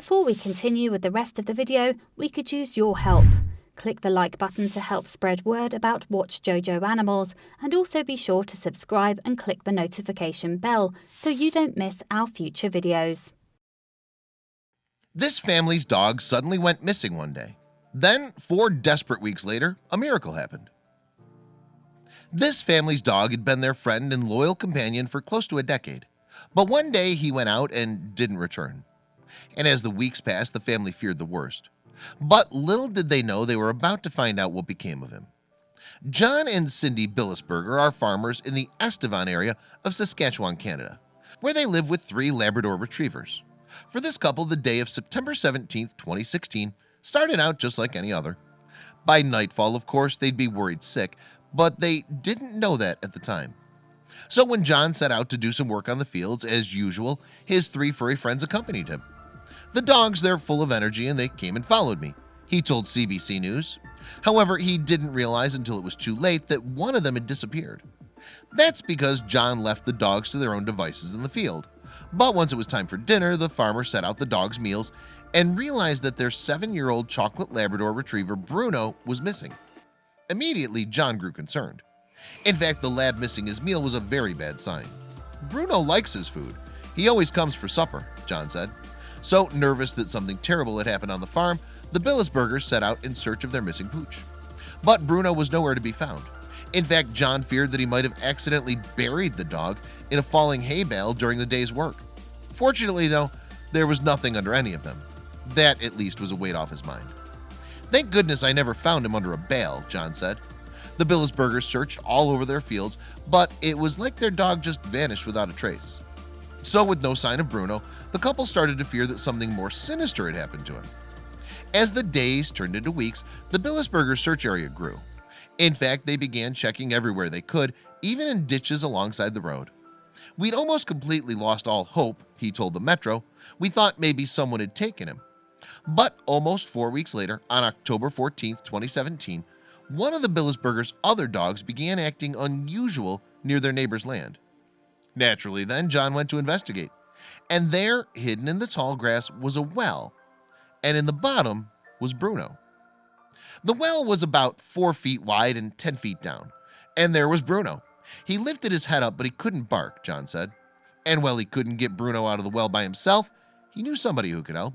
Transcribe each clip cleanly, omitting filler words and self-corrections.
Before we continue with the rest of the video, we could use your help. Click the like button to help spread word about Watchjojo animals, and also be sure to subscribe and click the notification bell so you don't miss our future videos. This family's dog suddenly went missing one day. Then, 4 desperate weeks later, a miracle happened. This family's dog had been their friend and loyal companion for close to a decade, but one day he went out and didn't return. And as the weeks passed, the family feared the worst. But little did they know they were about to find out what became of him. John and Cindy Billesberger are farmers in the Estevan area of Saskatchewan, Canada, where they live with 3 Labrador retrievers. For this couple, the day of September 17, 2016 started out just like any other. By nightfall, of course, they'd be worried sick, but they didn't know that at the time. So when John set out to do some work on the fields, as usual, his 3 furry friends accompanied him. The dogs, they're full of energy and they came and followed me, he told CBC News. However, he didn't realize until it was too late that one of them had disappeared. That's because John left the dogs to their own devices in the field. But once it was time for dinner, the farmer set out the dogs' meals and realized that their 7-year-old chocolate Labrador retriever Bruno was missing. Immediately, John grew concerned. In fact, the lab missing his meal was a very bad sign. Bruno likes his food. He always comes for supper, John said. So, nervous that something terrible had happened on the farm, the Billesbergers set out in search of their missing pooch. But Bruno was nowhere to be found. In fact, John feared that he might have accidentally buried the dog in a falling hay bale during the day's work. Fortunately, though, there was nothing under any of them. That, at least, was a weight off his mind. Thank goodness I never found him under a bale, John said. The Billesbergers searched all over their fields, but it was like their dog just vanished without a trace. So, with no sign of Bruno, the couple started to fear that something more sinister had happened to him. As the days turned into weeks, the Billesberger search area grew. In fact, they began checking everywhere they could, even in ditches alongside the road. We'd almost completely lost all hope, he told the Metro. We thought maybe someone had taken him. But almost 4 weeks later, on October 14, 2017, one of the Billesbergers' other dogs began acting unusual near their neighbor's land. Naturally, then, John went to investigate. And there, hidden in the tall grass, was a well, and in the bottom was Bruno. The well was about 4 feet wide and 10 feet down, and there was Bruno. He lifted his head up, but he couldn't bark, John said. And while he couldn't get Bruno out of the well by himself, he knew somebody who could help.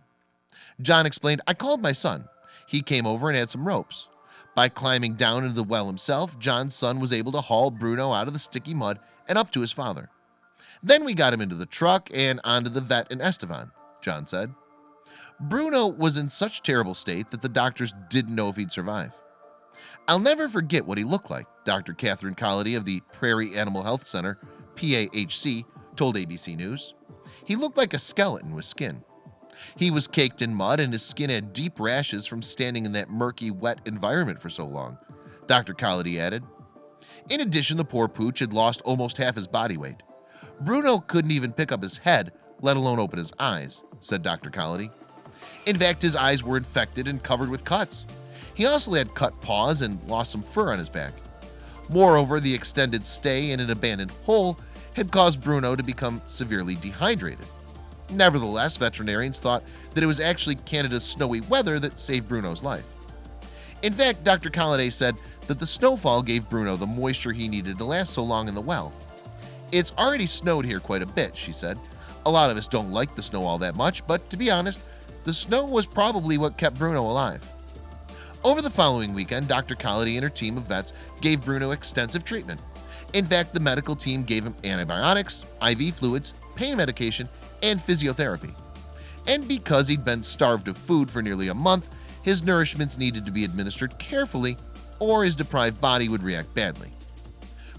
John explained, I called my son. He came over and had some ropes. By climbing down into the well himself, John's son was able to haul Bruno out of the sticky mud and up to his father. Then we got him into the truck and onto the vet in Estevan, John said. Bruno was in such terrible state that the doctors didn't know if he'd survive. I'll never forget what he looked like, Dr. Catherine Colledy of the Prairie Animal Health Center, PAHC, told ABC News. He looked like a skeleton with skin. He was caked in mud and his skin had deep rashes from standing in that murky, wet environment for so long, Dr. Colledy added. In addition, the poor pooch had lost almost half his body weight. Bruno couldn't even pick up his head, let alone open his eyes, said Dr. Colledy. In fact, his eyes were infected and covered with cuts. He also had cut paws and lost some fur on his back. Moreover, the extended stay in an abandoned hole had caused Bruno to become severely dehydrated. Nevertheless, veterinarians thought that it was actually Canada's snowy weather that saved Bruno's life. In fact, Dr. Colledy said that the snowfall gave Bruno the moisture he needed to last so long in the well. It's already snowed here quite a bit, she said. A lot of us don't like the snow all that much, but to be honest, the snow was probably what kept Bruno alive. Over the following weekend, Dr. Colledy and her team of vets gave Bruno extensive treatment. In fact, the medical team gave him antibiotics, IV fluids, pain medication, and physiotherapy. And because he'd been starved of food for nearly a month, his nourishments needed to be administered carefully or his deprived body would react badly.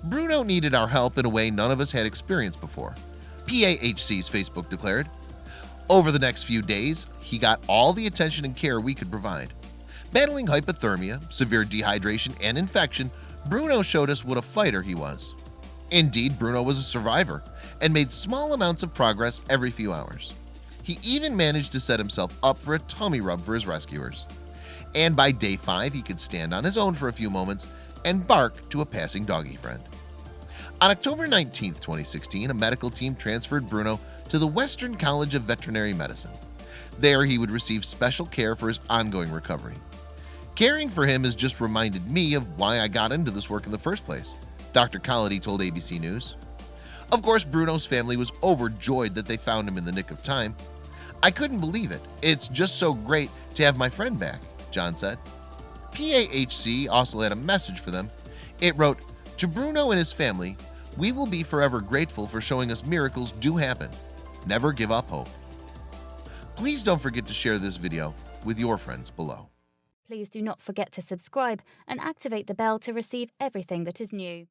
Bruno needed our help in a way none of us had experienced before, PAHC's Facebook declared. Over the next few days, he got all the attention and care we could provide. Battling hypothermia, severe dehydration, and infection, Bruno showed us what a fighter he was. Indeed, Bruno was a survivor and made small amounts of progress every few hours. He even managed to set himself up for a tummy rub for his rescuers. And by day 5, he could stand on his own for a few moments and bark to a passing doggy friend. On October 19, 2016, a medical team transferred Bruno to the Western College of Veterinary Medicine. There he would receive special care for his ongoing recovery. Caring for him has just reminded me of why I got into this work in the first place, Dr. Colity told ABC News. Of course, Bruno's family was overjoyed that they found him in the nick of time. I couldn't believe it. It's just so great to have my friend back, John said. PAHC also had a message for them. It wrote, "To Bruno and his family, we will be forever grateful for showing us miracles do happen. Never give up hope." Please don't forget to share this video with your friends below. Please do not forget to subscribe and activate the bell to receive everything that is new.